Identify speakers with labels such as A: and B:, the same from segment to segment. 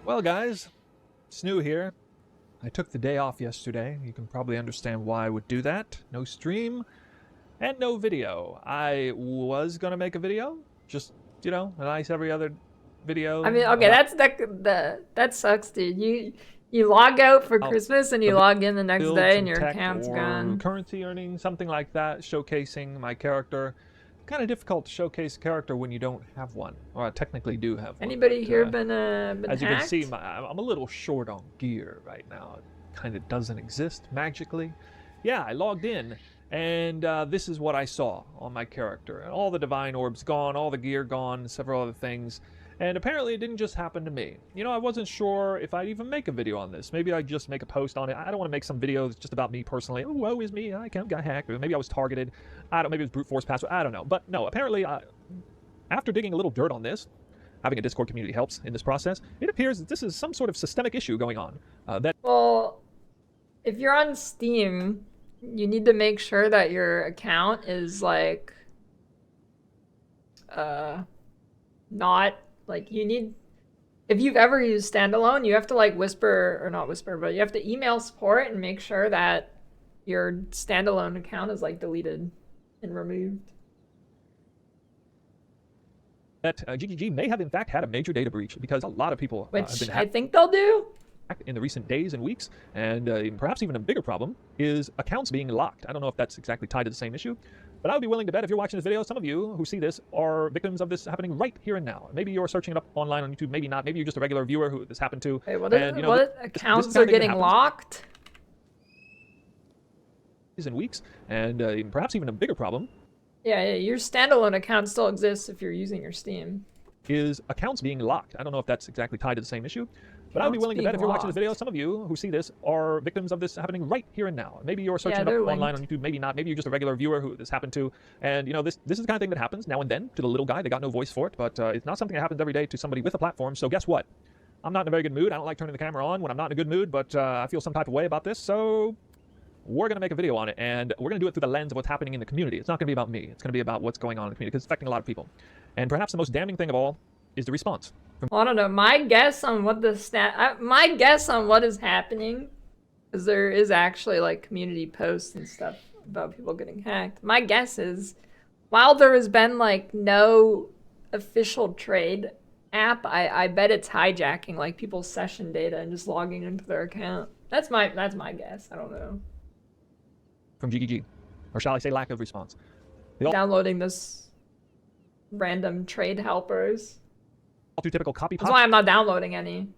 A: Well, guys, it's new here. I took the day off yesterday. You can probably understand why I would do that. No stream and no video. I was gonna make a video, just a nice every other video.
B: I mean, okay, that sucks, dude. You log out for
A: About
B: Christmas and you
A: the
B: log in the next
A: build
B: day
A: some
B: and your
A: tech
B: account's
A: or
B: gone.
A: currency earning, something like that, showcasing my character. Kind of difficult to showcase a character when you don't have one, or I technically do have one.
B: Anybody
A: but,
B: here been
A: as you
B: hacked?
A: can see, I'm a little short on gear right now. It kind of doesn't exist magically. Yeah, I logged in, and this is what I saw on my character. And all the divine orbs gone, all the gear gone, several other things. And apparently it didn't just happen to me. You know, I wasn't sure if I'd even make a video on this. Maybe I'd just make a post on it. I don't want to make some video that's just about me personally. Oh, woe is me, I got hacked. Or maybe I was targeted. Maybe it was brute force password. I don't know. But no, apparently, after digging a little dirt on this, having a Discord community helps in this process. It appears that this is some sort of systemic issue going on.
B: Well, if you're on Steam, you need to make sure that your account is like not like you need. If you've ever used standalone, you have to like whisper, or not whisper, but you have to email support and make sure that your standalone account is like deleted and removed.
A: that GGG may have in fact had a major data breach because a lot of people have
B: Which
A: been
B: I
A: hacked
B: think they'll do.
A: in the recent days and weeks. And perhaps even a bigger problem is accounts being locked. I don't know if that's exactly tied to the same issue, but I would be willing to bet if you're watching this video, some of you who see this are victims of this happening right here and now. Maybe you're searching it up online on YouTube, maybe not. Maybe you're just a regular viewer who this happened to.
B: Wait, what accounts are getting locked?
A: In weeks, and perhaps even a bigger problem.
B: Yeah, your standalone account still exists if you're using your Steam.
A: Is accounts being locked. I don't know if that's exactly tied to the same issue, but I would be willing to bet if you're watching this video, some of you who see this are victims of this happening right here and now. Maybe you're searching it up online on YouTube, maybe not. Maybe you're just a regular viewer who this happened to. And you know, this is the kind of thing that happens now and then to the little guy. They got no voice for it, but it's not something that happens every day to somebody with a platform. So guess what? I'm not in a very good mood. I don't like turning the camera on when I'm not in a good mood, but I feel some type of way about this. So we're going to make a video on it, and we're going to do it through the lens of what's happening in the community. It's not going to be about me. It's going to be about what's going on in the community, because it's affecting a lot of people. And perhaps the most damning thing of all is the response.
B: Well, I don't know. My guess on what my guess on what is happening, because there is actually like community posts and stuff about people getting hacked. My guess is, while there has been like no official trade app, I bet it's hijacking like people's session data and just logging into their account. That's my guess. I don't know.
A: From GGG, or shall I say lack of response.
B: Downloading this random trade helpers.
A: All too typical copy.
B: That's why I'm not downloading any.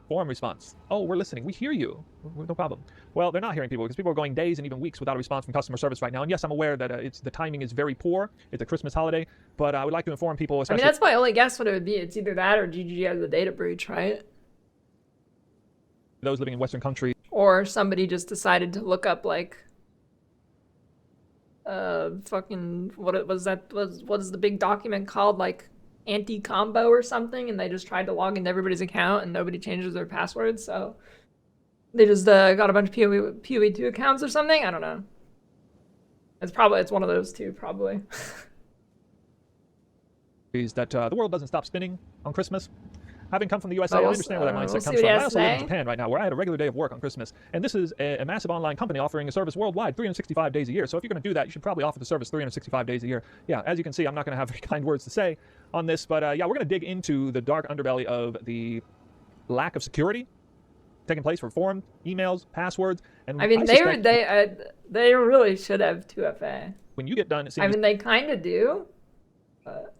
A: Forum response. Oh, we're listening. We hear you. No problem. Well, they're not hearing people because people are going days and even weeks without a response from customer service right now. And yes, I'm aware that the timing is very poor. It's a Christmas holiday, but I would like to inform people. Especially,
B: I mean, that's my only guess what it would be. It's either that or GGG has a data breach, right?
A: Those living in Western countries.
B: Or somebody just decided to look up like fucking what is the big document called, like anti-combo or something, and they just tried to log into everybody's account and nobody changes their passwords, so they just got a bunch of PoE2 accounts or something. I don't know. It's one of those two, probably.
A: Is that the world doesn't stop spinning on Christmas. Having come from the USA, I understand where that mindset comes from. I also live in Japan right now, where I had a regular day of work on Christmas. And this is a massive online company offering a service worldwide 365 days a year. So if you're going to do that, you should probably offer the service 365 days a year. Yeah, as you can see, I'm not going to have very kind words to say on this. But yeah, we're going to dig into the dark underbelly of the lack of security taking place for forum, emails, passwords. And
B: I mean, they really should have 2FA.
A: When you get done, it seems...
B: I mean, they kind of do, but...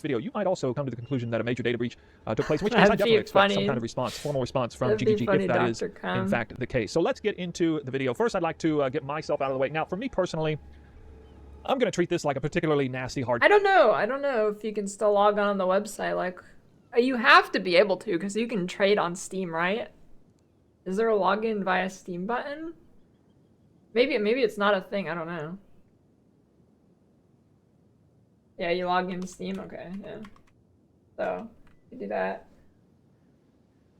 A: video, you might also come to the conclusion that a major data breach took place, which means I definitely expect some kind of response, formal response from GGG if that is in fact the case. So let's get into the video. First, I'd like to get myself out of the way. Now, for me personally, I'm going to treat this like a particularly nasty hard...
B: I don't know if you can still log on the website. Like, you have to be able to, because you can trade on Steam, right? Is there a login via Steam button? Maybe it's not a thing. I don't know. Yeah, you log into Steam? Okay, yeah. So, you do that.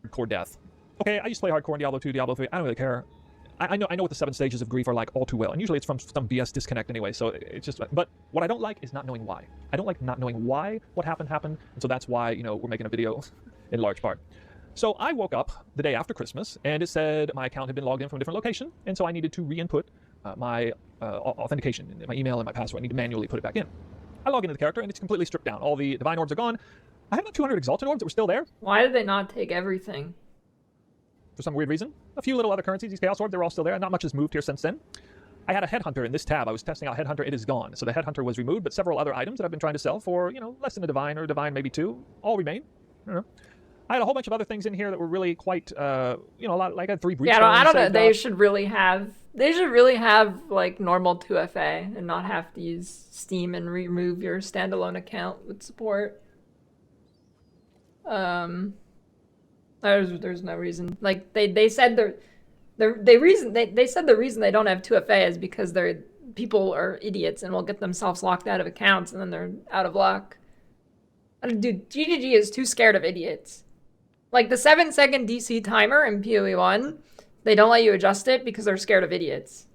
A: Hardcore death. Okay, I used to play hardcore in Diablo 2, Diablo 3. I don't really care. I know what the 7 stages of grief are like all too well, and usually it's from some BS disconnect anyway. So it's just. But what I don't like is not knowing why. I don't like not knowing why what happened, and so that's why we're making a video, in large part. So I woke up the day after Christmas, and it said my account had been logged in from a different location, and so I needed to re-input my authentication, my email and my password. I need to manually put it back in. I log into the character, and it's completely stripped down. All the divine orbs are gone. I have about 200 exalted orbs that were still there.
B: Why did they not take everything?
A: For some weird reason. A few little other currencies, these chaos orbs, they're all still there. Not much has moved here since then. I had a headhunter in this tab. I was testing out headhunter. It is gone. So the headhunter was removed, but several other items that I've been trying to sell for, less than a divine or divine maybe 2, all remain. I don't know. I had a whole bunch of other things in here that were really quite, a lot. Like I had 3 breach.
B: Yeah, I don't know. They should really have like normal 2FA and not have to use Steam and remove your standalone account with support. There's no reason. Like they said they said the reason they don't have 2FA is because people are idiots and will get themselves locked out of accounts and then they're out of luck. Dude, GGG is too scared of idiots. Like the 7-second DC timer in PoE 1, they don't let you adjust it because they're scared of idiots.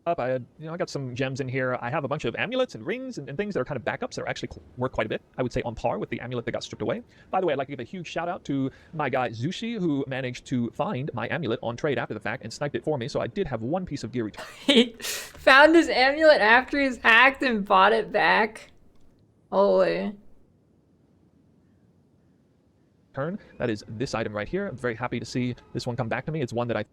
A: I got some gems in here. I have a bunch of amulets and rings and things that are kind of backups that are actually work quite a bit. I would say on par with the amulet that got stripped away. By the way, I'd like to give a huge shout out to my guy Zushi, who managed to find my amulet on trade after the fact and sniped it for me. So I did have 1 piece of gear returned.
B: He found his amulet after he's hacked and bought it back. Holy.
A: That is this item right here. I'm very happy to see this one come back to me. It's one that I...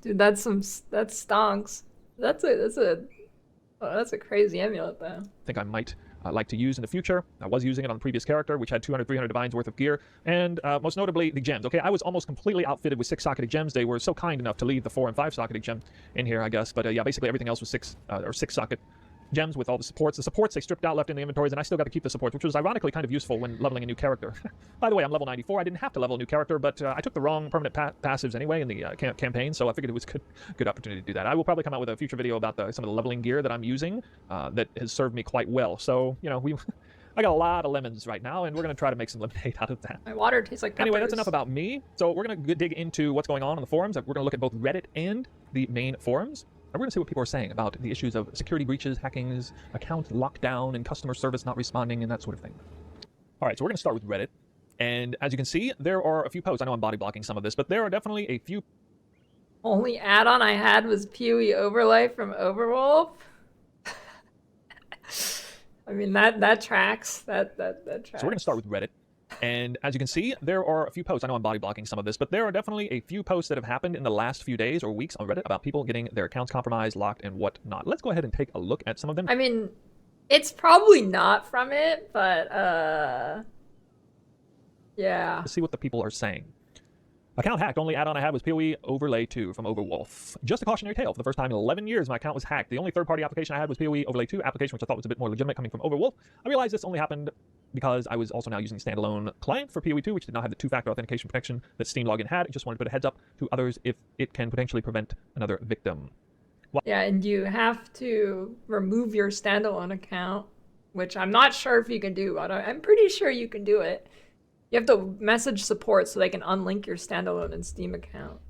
B: Dude, that stonks. That's a crazy amulet though.
A: think I might like to use in the future. I was using it on the previous character, which had 200, 300 divines worth of gear, and most notably the gems. Okay, I was almost completely outfitted with 6-socketed gems. They were so kind enough to leave the 4- and 5-socketed gem in here, I guess. But yeah, basically everything else was 6-socket gems with all the supports. The supports they stripped out, left in the inventories, and I still got to keep the supports, which was ironically kind of useful when leveling a new character. By the way, I'm level 94. I didn't have to level a new character, but I took the wrong permanent passives anyway in the campaign, so I figured it was a good opportunity to do that. I will probably come out with a future video about some of the leveling gear that I'm using that has served me quite well. So, I got a lot of lemons right now, and we're going to try to make some lemonade out of that.
B: My water tastes like peppers.
A: Anyway, that's enough about me. So we're going to dig into what's going on the forums. We're going to look at both Reddit and the main forums. And we're going to see what people are saying about the issues of security breaches, hackings, account lockdown, and customer service not responding, and that sort of thing. All right, so we're going to start with Reddit. And as you can see, there are a few posts. I know I'm body blocking some of this, but there are definitely a few.
B: Only add-on I had was PoE overlay from Overwolf. I mean, that tracks. That tracks.
A: So we're going to start with Reddit. And as you can see, there are a few posts. I know I'm body blocking some of this, but there are definitely a few posts that have happened in the last few days or weeks on Reddit about people getting their accounts compromised, locked, and whatnot. Let's go ahead and take a look at some of them.
B: I mean, it's probably not from it, but yeah.
A: Let's see what the people are saying. Account hacked. Only add-on I had was PoE Overlay 2 from Overwolf. Just a cautionary tale. For the first time in 11 years, my account was hacked. The only third-party application I had was PoE Overlay 2 application, which I thought was a bit more legitimate coming from Overwolf. I realized this only happened because I was also now using standalone client for PoE 2, which did not have the 2-factor authentication protection that Steam Login had. I just wanted to put a heads up to others if it can potentially prevent another victim.
B: Yeah, and you have to remove your standalone account, which I'm not sure if you can do, but I'm pretty sure you can do it. You have to message support so they can unlink your standalone and Steam account.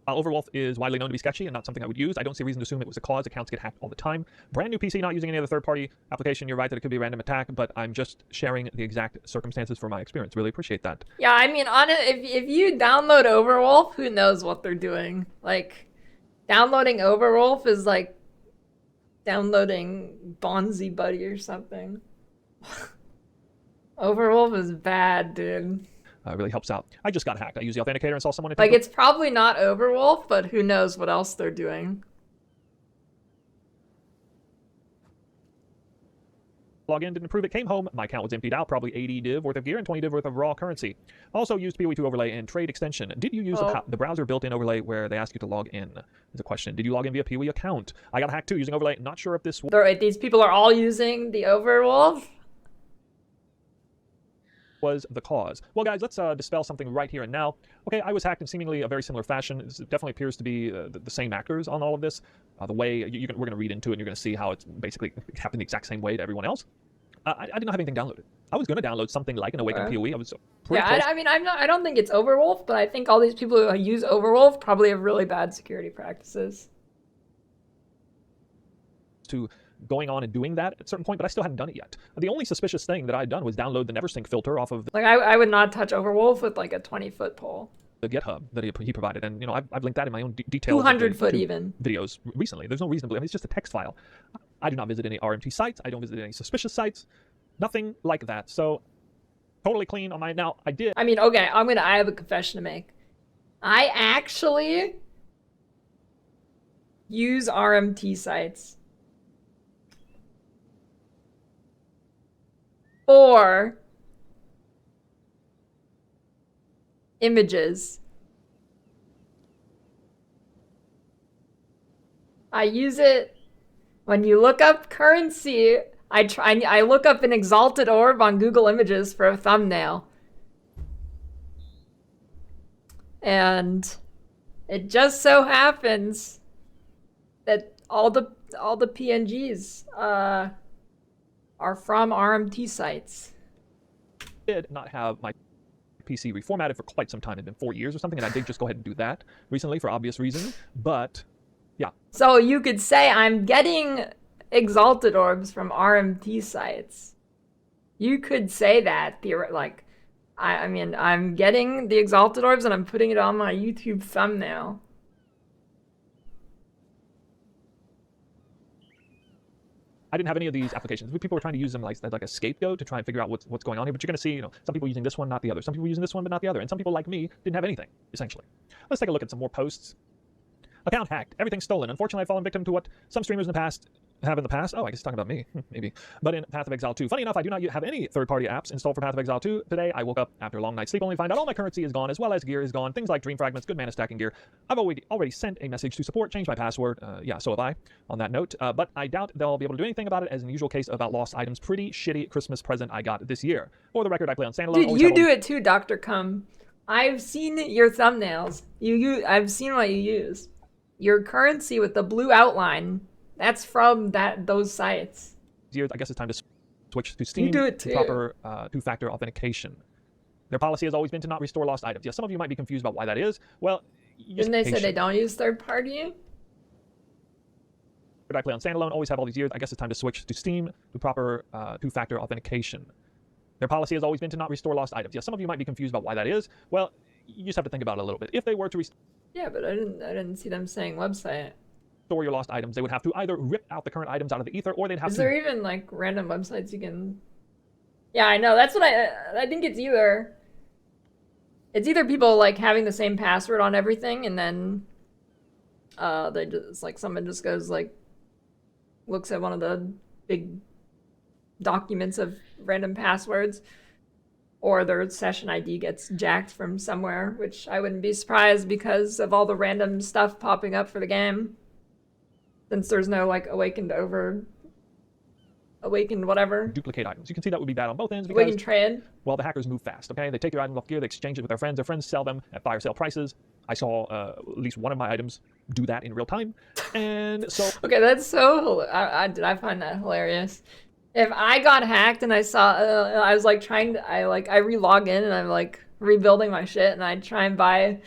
A: Overwolf is widely known to be sketchy and not something I would use. I don't see a reason to assume it was a cause. Accounts get hacked all the time. Brand new PC, not using any other third-party application. You're right that it could be a random attack, but I'm just sharing the exact circumstances for my experience. Really appreciate that.
B: Yeah, I mean, if you download Overwolf, who knows what they're doing? Like, downloading Overwolf is like downloading Bonzi Buddy or something. Overwolf is bad, dude.
A: Really helps out. I just got hacked. I used the authenticator and saw someone...
B: Like, it's probably not Overwolf, but who knows what else they're doing.
A: Login didn't approve it. Came home. My account was emptied out. Probably 80 div worth of gear and 20 div worth of raw currency. Also used PoE2 overlay and trade extension. Did you use the browser built-in overlay where they ask you to log in? Is a question. Did you log in via PoE account? I got hacked too using overlay. Not sure if this...
B: These people are all using the Overwolf?
A: Was the cause. Well, guys, let's dispel something right here and now. Okay, I was hacked in seemingly a very similar fashion. It definitely appears to be the same actors on all of this. The way we're going to read into it, and you're going to see how it's basically happened the exact same way to everyone else. I did not have anything downloaded. I was going to download something like an Awakened PoE. I was pretty
B: Yeah,
A: close
B: I mean, I don't think it's Overwolf, but I think all these people who use Overwolf probably have really bad security practices.
A: to going on and doing that at a certain point, but I still hadn't done it yet. The only suspicious thing that I had done was download the NeverSync filter off of
B: Like, I would not touch Overwolf with like a 20-foot pole.
A: the GitHub that he provided, and I've linked that in my own details.
B: 200-foot even.
A: Videos recently. There's no reason to believe. I mean, it's just a text file. I do not visit any RMT sites. I don't visit any suspicious sites. Nothing like that. So totally clean on my. Now I did.
B: I mean, okay, I have a confession to make. I actually use RMT sites for images. I use it when you look up currency. I look up an exalted orb on Google Images for a thumbnail. And it just so happens that all the PNGs are from RMT sites.
A: Did not have my PC reformatted for quite some time. It had been 4 years or something, and I did just go ahead and do that recently for obvious reasons. But yeah.
B: So you could say I'm getting exalted orbs from RMT sites. You could say that, like, I mean, I'm getting the exalted orbs and I'm putting it on my YouTube thumbnail.
A: I didn't have any of these applications. People were trying to use them like a scapegoat to try and figure out what's going on here. But you're going to see, some people using this one, not the other. Some people using this one, but not the other. And some people like me didn't have anything, essentially. Let's take a look at some more posts. Account hacked. Everything stolen. Unfortunately, I've fallen victim to what some streamers have in the past. Oh, I guess talking about me, maybe. But in Path of Exile 2. Funny enough, I do not have any third-party apps installed for Path of Exile 2. Today, I woke up after a long night's sleep only to find out all my currency is gone, as well as gear is gone. Things like dream fragments, good mana stacking gear. I've already sent a message to support, changed my password. Yeah, so have I, on that note. But I doubt they'll be able to do anything about it, as in the usual case about lost items. Pretty shitty Christmas present I got this year. For the record, I play on standalone.
B: Dude, you do it too, Dr. Cum. I've seen your thumbnails. I've seen what you use. Your currency with the blue outline, that's from those sites.
A: I guess it's time to switch to Steam.
B: You do it too.
A: Proper two-factor authentication. Their policy has always been to not restore lost items. Yeah, some of you might be confused about why that is. Well,
B: didn't they say they don't use third party?
A: I play on standalone, always have all these years. I guess it's time to switch to Steam to proper two-factor authentication. Their policy has always been to not restore lost items. Yeah, some of you might be confused about why that is. Well, you just have to think about it a little bit. If they were to restore
B: Yeah, but I didn't see them saying website.
A: your lost items, they would have to either rip out the current items out of the ether, or they'd have
B: Is there even like random websites you can? Yeah, I know. That's what I think. It's either people like having the same password on everything, and then they just like someone just goes like looks at one of the big documents of random passwords, or their session ID gets jacked from somewhere, which I wouldn't be surprised because of all the random stuff popping up for the game. Since there's no like awakened whatever.
A: Duplicate items. You can see that would be bad on both ends because
B: Awakened trade.
A: Well, the hackers move fast, okay? They take their items off gear, they exchange it with their friends sell them at fire sale prices. I saw at least one of my items do that in real time. And so
B: Okay, that's so I find that hilarious. If I got hacked and I saw I was like I re-log in and I'm like rebuilding my shit and I try and buy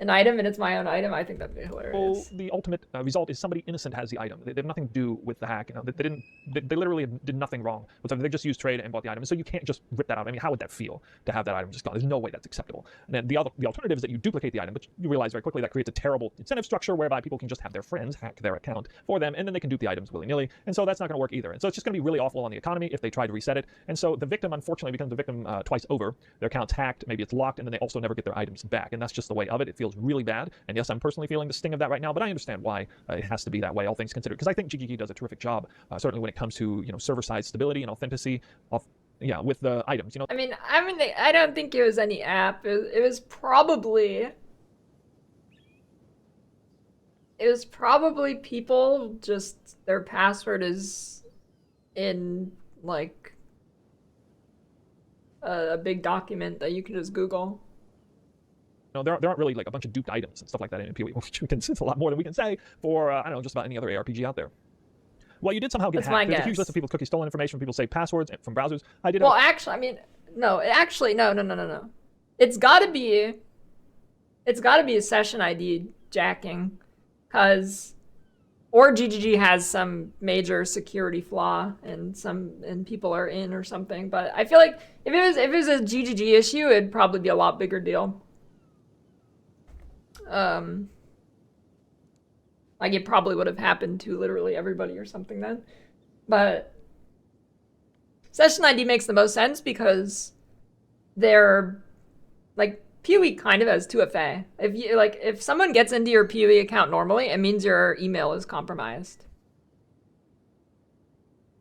B: an item and it's my own item, I think that'd be hilarious.
A: well, the ultimate result is somebody innocent has the item. They have nothing to do with the hack. They literally did nothing wrong whatsoever. They just used trade and bought the item. And so you can't just rip that out. I mean, how would that feel to have that item just gone? There's no way that's acceptable. And then the alternative is that you duplicate the item, but you realize very quickly that creates a terrible incentive structure whereby people can just have their friends hack their account for them, and then they can dupe the items willy-nilly. And so that's not going to work either. And so it's just going to be really awful on the economy if they try to reset it. And so the victim, unfortunately, becomes the victim twice over. Their account's hacked, maybe it's locked, and then they also never get their items back. And that's just the way of it. It feels really bad. And yes, I'm personally feeling the sting of that right now, but I understand why it has to be that way, all things considered, because I think GGG does a terrific job, certainly when it comes to server-side stability and authenticity with the items.
B: I mean, I don't think it was any app. It was probably people just their password is in like a big document that you can just Google.
A: There aren't really like a bunch of duped items and stuff like that in PoE, which it's a lot more than we can say for, I don't know, just about any other ARPG out there. Well, you did somehow get
B: That's my
A: hacked. There's a huge
B: guess.
A: list of people cookie stolen information, people say passwords from browsers. I did.
B: Well, actually, I mean, no. Actually, no. It's got to be a session ID jacking, because or GGG has some major security flaw and people are in or something. But I feel like if it was a GGG issue, it'd probably be a lot bigger deal. Like it probably would have happened to literally everybody or something then. But session ID makes the most sense because they're like PoE kind of has 2FA. If someone gets into your PoE account normally, it means your email is compromised.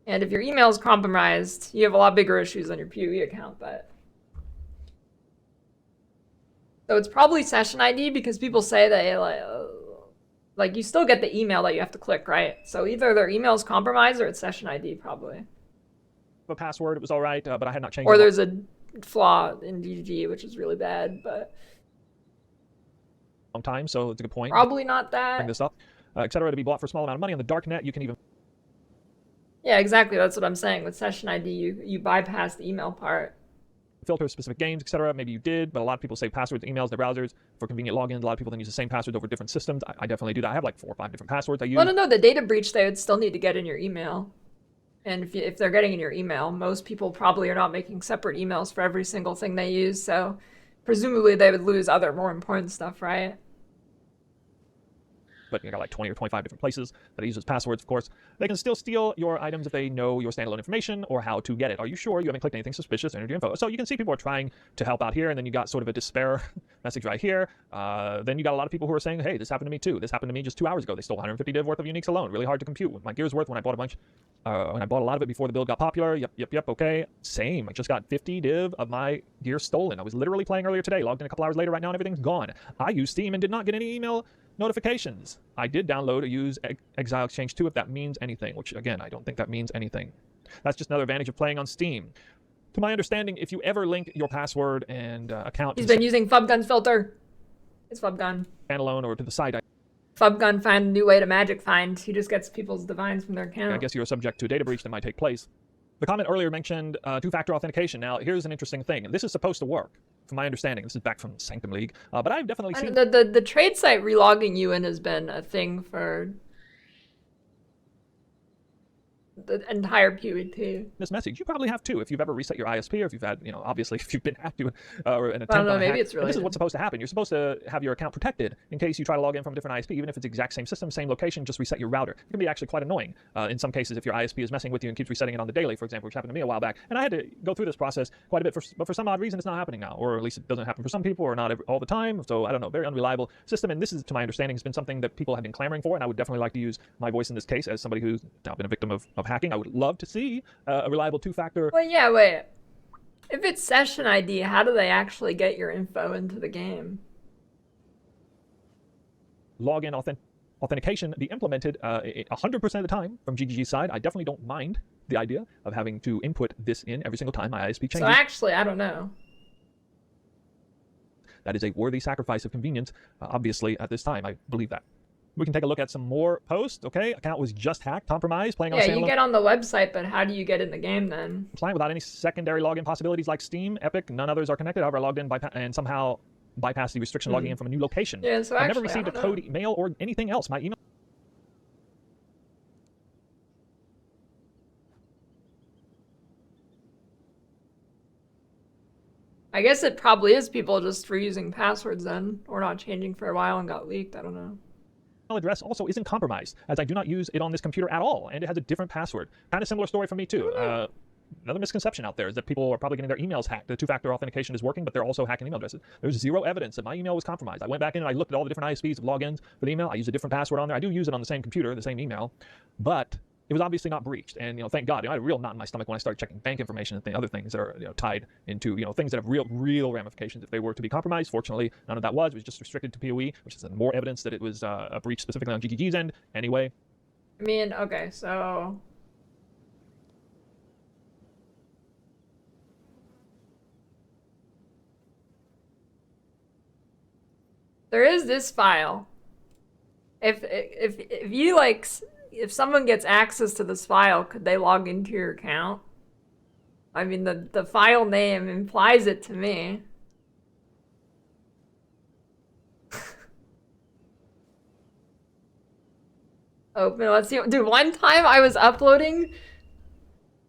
B: And if your email is compromised, you have a lot bigger issues on your PoE account. So it's probably session ID because people say that like you still get the email that you have to click, right? So either their email is compromised or it's session ID probably.
A: A password, it was all right, but I had not changed.
B: Or there's a flaw in GGG, which is really bad, but
A: long time, so it's a good point.
B: Probably not that.
A: Bring this up, etc. To be bought for a small amount of money on the dark net. You can even.
B: Yeah, exactly. That's what I'm saying. With session ID, you bypass the email part.
A: Filter specific games, etc. Maybe you did, but a lot of people say passwords, emails, their browsers for convenient logins. A lot of people then use the same passwords over different systems. I definitely do that. I have like 4 or 5 different passwords I use.
B: Well, no, the data breach, they would still need to get in your email. And if they're getting in your email, most people probably are not making separate emails for every single thing they use. So presumably they would lose other more important stuff, right?
A: But you got like 20 or 25 different places that I use as passwords, of course. They can still steal your items if they know your standalone information or how to get it. Are you sure you haven't clicked anything suspicious? Enter your info. So you can see people are trying to help out here, and then you got sort of a despair message right here. Then you got a lot of people who are saying, hey, this happened to me too. This happened to me just 2 hours ago. They stole 150 div worth of uniques alone. Really hard to compute. My gear's worth when I bought a bunch, when I bought a lot of it before the build got popular. Yep, okay. Same. I just got 50 div of my gear stolen. I was literally playing earlier today, logged in a couple hours later right now, and everything's gone. I used Steam and did not get any email notifications. I did download or use Exile Exchange 2 if that means anything, which again, I don't think that means anything. That's just another advantage of playing on Steam. To my understanding, if you ever link your password and account
B: He's been using FubGun's filter. It's FubGun.
A: standalone or to the site,
B: FubGun found a new way to magic find. He just gets people's divines from their account.
A: I guess you're subject to a data breach that might take place. The comment earlier mentioned two-factor authentication. Now, here's an interesting thing. This is supposed to work, from my understanding. This is back from Sanctum League, but I've definitely seen...
B: The trade site relogging you in has been a thing for the entire PoE too.
A: This message, you probably have too, if you've ever reset your ISP or if you've had, obviously if you've been hacked to or an attempt
B: I don't know,
A: on a
B: maybe
A: hack.
B: it's related.
A: This is what's supposed to happen. You're supposed to have your account protected in case you try to log in from a different ISP, even if it's the exact same system, same location, just reset your router. It can be actually quite annoying in some cases if your ISP is messing with you and keeps resetting it on the daily, for example, which happened to me a while back. And I had to go through this process quite a bit, but for some odd reason it's not happening now, or at least it doesn't happen for some people or not all the time. So I don't know, very unreliable system. And this is, to my understanding, has been something that people have been clamoring for, and I would definitely like to use my voice in this case as somebody who's now been a victim of hacking. I would love to see a reliable two-factor.
B: Well, yeah, wait. If it's session ID, how do they actually get your info into the game?
A: Login authentication be implemented 100% of the time from GGG's side. I definitely don't mind the idea of having to input this in every single time my ISP changes.
B: So actually, I don't know.
A: That is a worthy sacrifice of convenience, obviously, at this time. I believe that. We can take a look at some more posts. Okay, account was just hacked, compromised, playing on
B: Yeah,
A: standalone.
B: you get on the website, but how do you get in the game then?
A: Client without any secondary login possibilities like Steam, Epic, none others are connected. However, I logged in and somehow bypassed the restriction logging in from a new location.
B: Yeah, so
A: I've
B: actually,
A: never received a code, email, or anything else. My email.
B: I guess it probably is people just reusing passwords then, or not changing for a while and got leaked. I don't know.
A: Address also isn't compromised, as I do not use it on this computer at all, and it has a different password. Kind of similar story for me too. Another misconception out there is that people are probably getting their emails hacked. The two-factor authentication is working, but they're also hacking email addresses. There's zero evidence that my email was compromised. I went back in and I looked at all the different ISPs of logins for the email. I used a different password on there. I do use it on the same computer, the same email, but it was obviously not breached. And thank God, I had a real knot in my stomach when I started checking bank information and other things that are tied into things that have real ramifications if they were to be compromised. Fortunately, none of that was. It was just restricted to PoE, which is more evidence that it was a breach specifically on GGG's end. Anyway.
B: I mean, okay, so there is this file. If you if someone gets access to this file, could they log into your account? I mean, the file name implies it to me. Open, let's see. Dude, one time I was uploading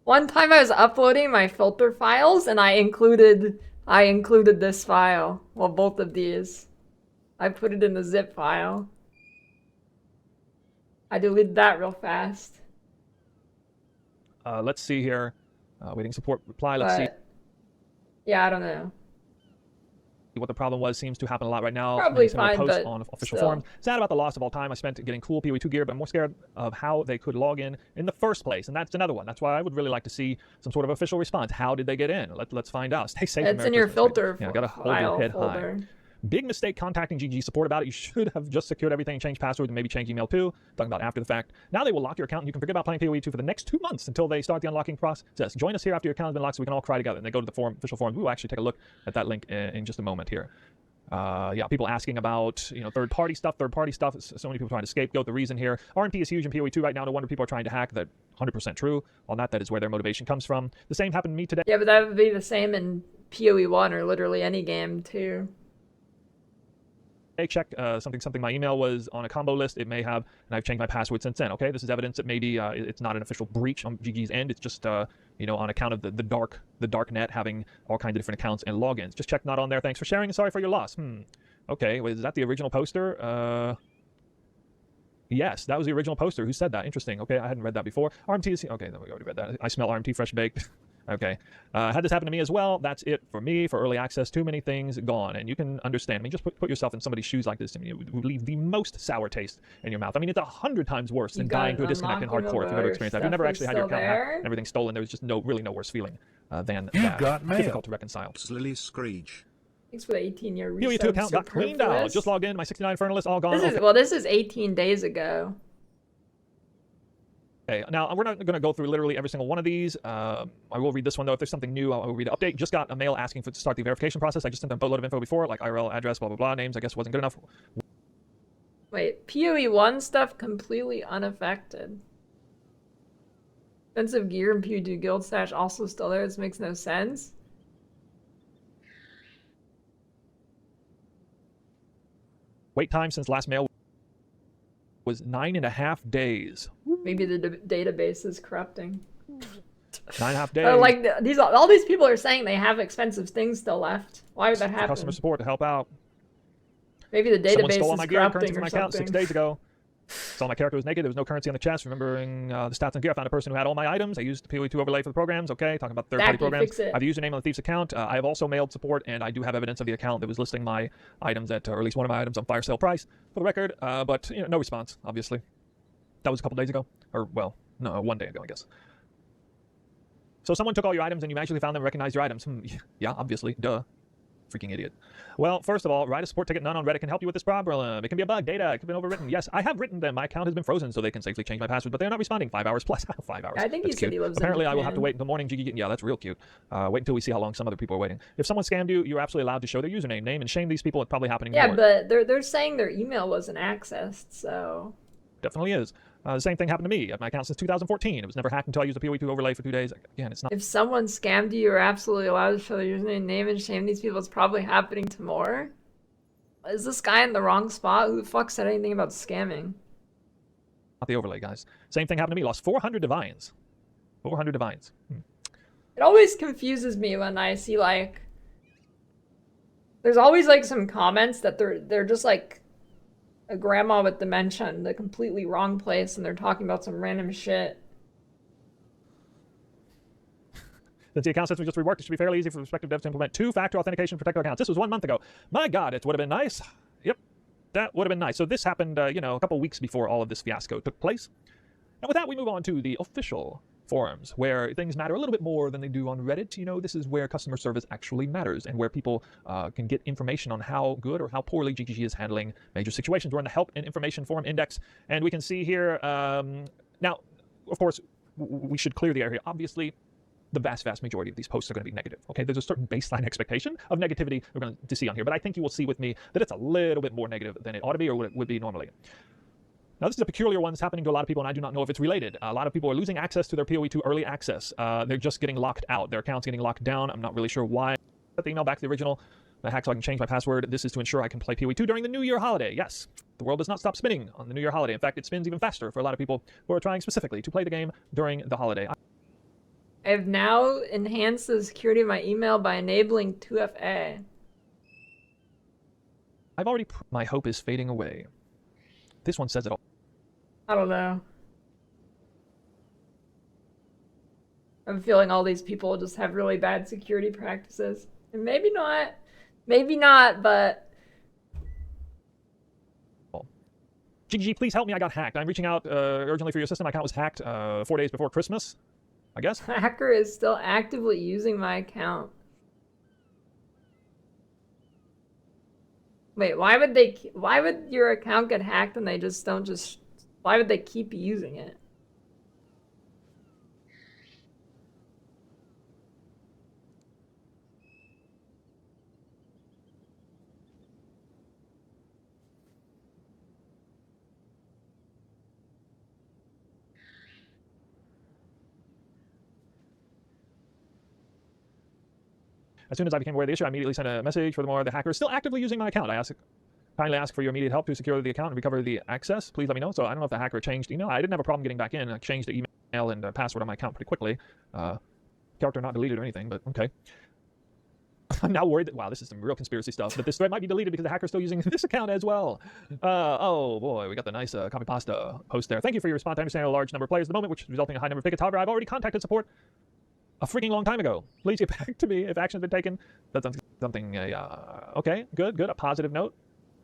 B: my filter files and I included this file. Well, both of these. I put it in the zip file. I deleted that real fast.
A: Let's see here. Waiting support reply. Let's see.
B: Yeah, I don't know.
A: What the problem was seems to happen a lot right now.
B: Probably
A: similar
B: fine,
A: posts
B: but
A: on official
B: still.
A: forums. Sad about the loss of all time I spent getting cool PoE 2 gear, but I'm more scared of how they could log in the first place. And that's another one. That's why I would really like to see some sort of official response. How did they get in? Let's find out. Stay safe.
B: It's in your filter
A: Yeah, gotta hold your head
B: folder.
A: high. Big mistake contacting GGG support about it. You should have just secured everything, changed password, and maybe changed email too. Talking about after the fact. Now they will lock your account and you can forget about playing PoE 2 for the next 2 months until they start the unlocking process. Join us here after your account has been locked so we can all cry together. And they go to the forum, official forums. We will actually take a look at that link in just a moment here. Yeah, people asking about, third-party stuff. So many people trying to scapegoat the reason here. RNP is huge in PoE 2 right now. No wonder people are trying to hack. That 100% true. On that is where their motivation comes from. The same happened to me today.
B: Yeah, but that would be the same in PoE 1 or literally any game too.
A: Check something. My email was on a combo list. It may have, and I've changed my password since then. Okay, this is evidence that maybe it's not an official breach on GG's end. It's just on account of the dark net having all kinds of different accounts and logins. Just check not on there. Thanks for sharing and sorry for your loss. Okay, wait, is that the original poster? Yes, that was the original poster. Who said that? Interesting. Okay, I hadn't read that before. RMT is okay. Then we already read that. I smell RMT fresh baked. Okay. Had this happen to me as well. That's it for me for early access. Too many things gone. And you can understand. I mean, just put yourself in somebody's shoes like this. I mean, it would leave the most sour taste in your mouth. I mean, it's 100 times worse than dying to a disconnect in hardcore if you've ever experienced that. If you've never actually had your account hacked and everything stolen, there's just really no worse feeling than that.
C: Got mail.
A: Difficult to reconcile.
C: Lily Screech.
B: Thanks for the 18-year resub.
A: PoE 2 account got cleaned out. Just logged in. My 69 Infernalist all gone.
B: This is 18 days ago.
A: Okay, now we're not going to go through literally every single one of these. I will read this one, though. If there's something new, I will read an update. Just got a mail asking to start the verification process. I just sent them a boatload of info before, like IRL, address, blah, blah, blah. Names, I guess, wasn't good enough.
B: Wait, PoE 1 stuff completely unaffected. Expensive gear and PoE 2 guild stash also still there. This makes no sense.
A: Wait time since last mail was 9.5 days.
B: Maybe the database is corrupting.
A: 9.5 days.
B: Like all these people are saying they have expensive things still left. Why would that happen?
A: Customer support to help out.
B: Maybe the database
A: Someone stole all
B: is
A: my gear and currency
B: corrupting
A: from
B: or
A: my account
B: something.
A: 6 days ago. Saw my character was naked. There was no currency on the chest. Remembering the stats and gear, I found a person who had all my items. I used the PoE 2 overlay for the programs. Okay, talking about third-party programs.
B: Fix it.
A: I have the username on the thief's account. I have also mailed support, and I do have evidence of the account that was listing my items at, or at least one of my items on fire sale price for the record. But no response, obviously. That was a couple days ago, or well, no, 1 day ago, I guess. So someone took all your items and you magically found them and recognized your items. Yeah, obviously, duh. Freaking idiot. Well, first of all, write a support ticket. None on Reddit can help you with this problem. It can be a bug, data. It could have been overwritten. Yes, I have written them. My account has been frozen so they can safely change my password, but they're not responding. 5 hours plus. 5 hours.
B: I think
A: that's
B: he said
A: cute.
B: he lives
A: Apparently,
B: in
A: I will have to
B: Japan.
A: wait until morning. GGG. Yeah, that's real cute. Wait until we see how long some other people are waiting. If someone scammed you, you're absolutely allowed to show their username, name, and shame these people. It's probably happening
B: Yeah,
A: more.
B: but they're saying their email wasn't accessed, so
A: Definitely is. The same thing happened to me. I have my account since 2014. It was never hacked until I used a PoE 2 overlay for 2 days. Again, it's not.
B: if someone scammed you, you're absolutely allowed to show their username, name, and shame these people. It's probably happening to more. Is this guy in the wrong spot? Who the fuck said anything about scamming?
A: Not the overlay, guys. Same thing happened to me. Lost 400 divines. 400 divines.
B: It always confuses me when I see like there's always like some comments that they're just like a grandma with dementia in the completely wrong place and they're talking about some random shit.
A: Since the account system just reworked, it should be fairly easy for respective devs to implement two-factor authentication to protect their accounts. This was 1 month ago. My God, it would have been nice. Yep, that would have been nice. So this happened, a couple weeks before all of this fiasco took place. And with that, we move on to the official forums, where things matter a little bit more than they do on Reddit. This is where customer service actually matters and where people can get information on how good or how poorly GGG is handling major situations. We're in the Help and Information Forum Index, and we can see here, now, of course, we should clear the air here. Obviously, the vast majority of these posts are going to be negative. Okay, there's a certain baseline expectation of negativity we're going to see on here, but I think you will see with me that it's a little bit more negative than it ought to be or what it would be normally. Now, this is a peculiar one that's happening to a lot of people, and I do not know if it's related. A lot of people are losing access to their PoE 2 early access. They're just getting locked out. Their account's getting locked down. I'm not really sure why. Set the email back to the original hack so I can change my password. This is to ensure I can play PoE 2 during the New Year holiday. Yes, the world does not stop spinning on the New Year holiday. In fact, it spins even faster for a lot of people who are trying specifically to play the game during the holiday.
B: I have now enhanced the security of my email by enabling 2FA.
A: I've already... My hope is fading away. This one says it all.
B: I don't know. I'm feeling all these people just have really bad security practices. And maybe not. Maybe not, but...
A: GGG, please help me. I got hacked. I'm reaching out urgently for your system. My account was hacked 4 days before Christmas, I guess.
B: The hacker is still actively using my account. Wait, why would your account get hacked and they just don't just... Why would they keep using it?
A: As soon as I became aware of the issue, I immediately sent a message. Furthermore, the hacker is still actively using my account. Kindly ask for your immediate help to secure the account and recover the access. Please let me know. So I don't know if the hacker changed email. I didn't have a problem getting back in. I changed the email and password on my account pretty quickly. Character not deleted or anything, but okay. I'm now worried that, wow, this is some real conspiracy stuff, that this thread might be deleted because the hacker's still using this account as well. Oh boy, we got the nice copy pasta post there. Thank you for your response. I understand a large number of players at the moment, which is resulting in a high number of tickets. However, I've already contacted support a freaking long time ago. Please get back to me if action has been taken. That's something, okay, good, a positive note.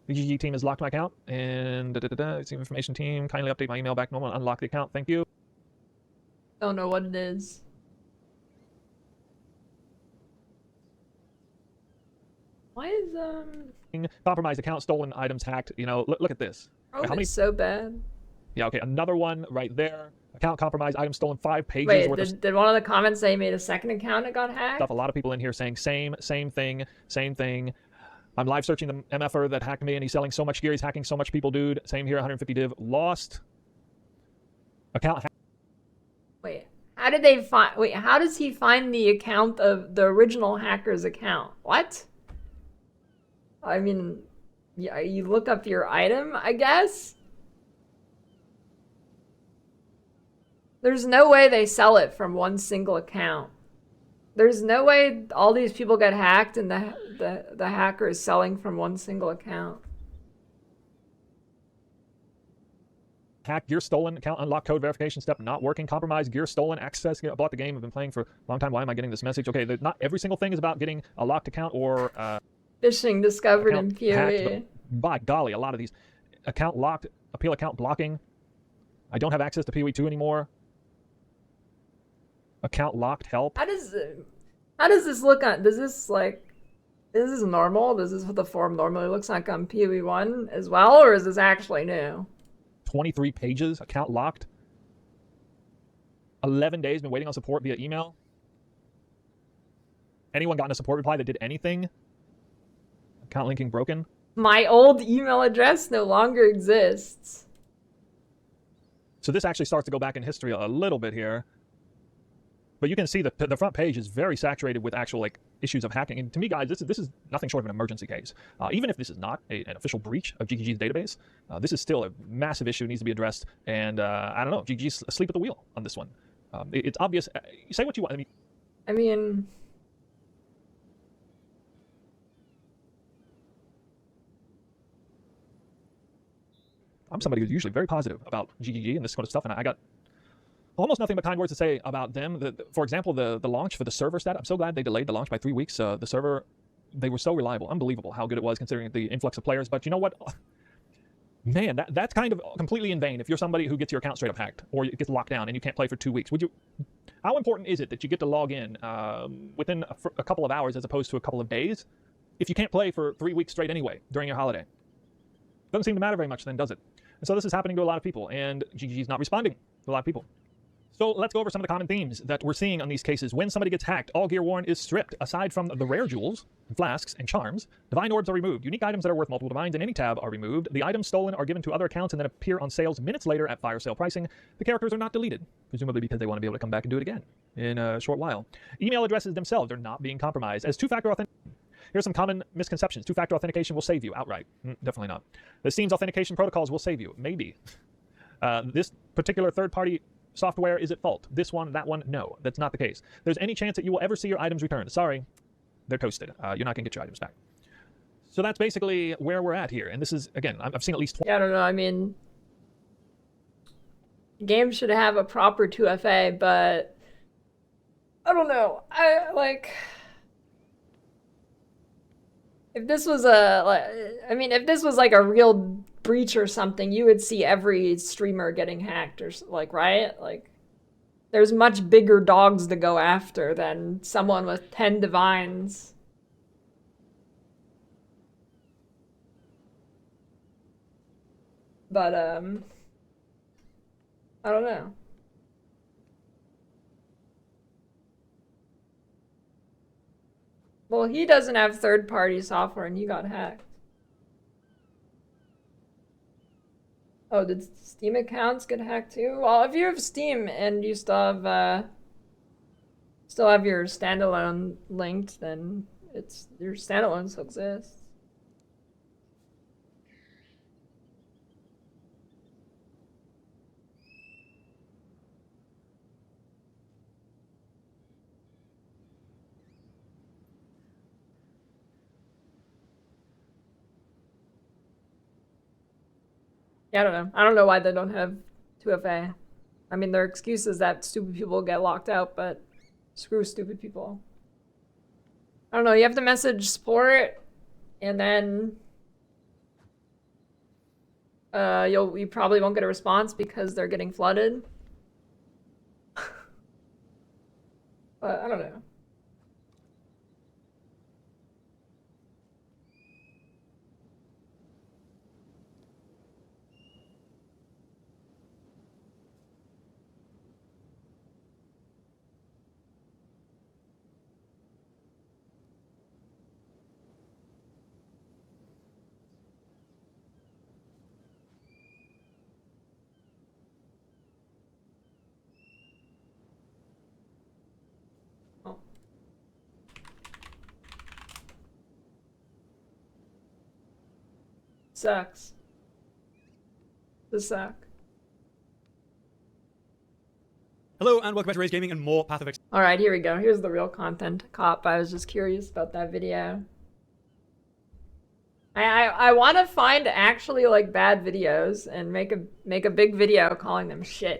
A: The GGG team has locked my account, and it's the information team. Kindly update my email back normal and unlock the account. Thank you.
B: Don't know what it is. Why is
A: compromised account, stolen items, hacked? You know, look at this.
B: Oh, how many? So bad.
A: Yeah, okay, another one right there. Account compromised, items stolen, 5 pages.
B: Wait, did one of the comments say he made a second account that got hacked?
A: Stuff. A lot of people in here saying same thing. I'm live searching the MFer that hacked me, and he's selling so much gear. He's hacking so much people, dude. Same here, 150 div lost. Account hacked.
B: Wait, how did they find? Wait, how does he find the account of the original hacker's account? What? I mean, yeah, you look up your item, I guess? There's no way they sell it from one single account. There's no way all these people get hacked and the hacker is selling from one single account.
A: Hack, gear stolen, account unlock, code verification step not working, compromised, gear stolen, access, bought the game, I've been playing for a long time, why am I getting this message? Okay, not every single thing is about getting a locked account or...
B: phishing discovered in PoE.
A: Hacked, by golly, a lot of these. Account locked, appeal account blocking. I don't have access to PoE 2 anymore. Account locked, help.
B: How does this look on, is this normal? Does this what the form normally looks like on PoE 1 as well, or is this actually new?
A: 23 pages, account locked. 11 days, been waiting on support via email. Anyone gotten a support reply that did anything? Account linking broken.
B: My old email address no longer exists.
A: So this actually starts to go back in history a little bit here. But you can see the front page is very saturated with actual issues of hacking. And to me, guys, this is nothing short of an emergency case. Even if this is not an official breach of GGG's database, this is still a massive issue, needs to be addressed. And I don't know, GGG's asleep at the wheel on this one. It's obvious. You say what you want.
B: I mean,
A: I'm somebody who's usually very positive about GGG and this sort of stuff, and I got almost nothing but kind words to say about them. For example, the launch for the server stat, I'm so glad they delayed the launch by 3 weeks. The server, they were so reliable. Unbelievable how good it was considering the influx of players. But you know what? Man, that's kind of completely in vain if you're somebody who gets your account straight up hacked or it gets locked down and you can't play for 2 weeks. How important is it that you get to log in within a couple of hours as opposed to a couple of days if you can't play for 3 weeks straight anyway during your holiday? Doesn't seem to matter very much then, does it? And so this is happening to a lot of people, and GGG's not responding to a lot of people. So let's go over some of the common themes that we're seeing on these cases. When somebody gets hacked, all gear worn is stripped. Aside from the rare jewels, and flasks, and charms, divine orbs are removed. Unique items that are worth multiple divines in any tab are removed. The items stolen are given to other accounts and then appear on sales minutes later at fire sale pricing. The characters are not deleted, presumably because they want to be able to come back and do it again in a short while. Email addresses themselves are not being compromised. As two-factor authentication, here's some common misconceptions. Two-factor authentication will save you outright. Definitely not. The Steam's authentication protocols will save you. Maybe. This particular third-party software is at fault. This one, that one, no. That's not the case. There's any chance that you will ever see your items returned. Sorry, they're toasted. You're not going to get your items back. So that's basically where we're at here. And this is, again, I've seen at least 20.
B: Yeah, I don't know. I mean, games should have a proper 2FA, but I don't know. If this was if this was like a real breach or something, you would see every streamer getting hacked or right? Like, there's much bigger dogs to go after than someone with 10 divines. But I don't know. Well, he doesn't have third-party software and he got hacked. Oh, did Steam accounts get hacked too? Well, if you have Steam and you still have your standalone linked, then your standalone still exists. Yeah, I don't know. I don't know why they don't have 2FA. I mean, their excuse is that stupid people get locked out, but screw stupid people. I don't know. You have to message support, and then you probably won't get a response because they're getting flooded. But I don't know. Sucks. This suck.
C: Hello and welcome back to Raise Gaming and more Path of Exile.
B: Alright, here we go. Here's the real content cop. I was just curious about that video. I want to find actually like bad videos and make a big video calling them shit.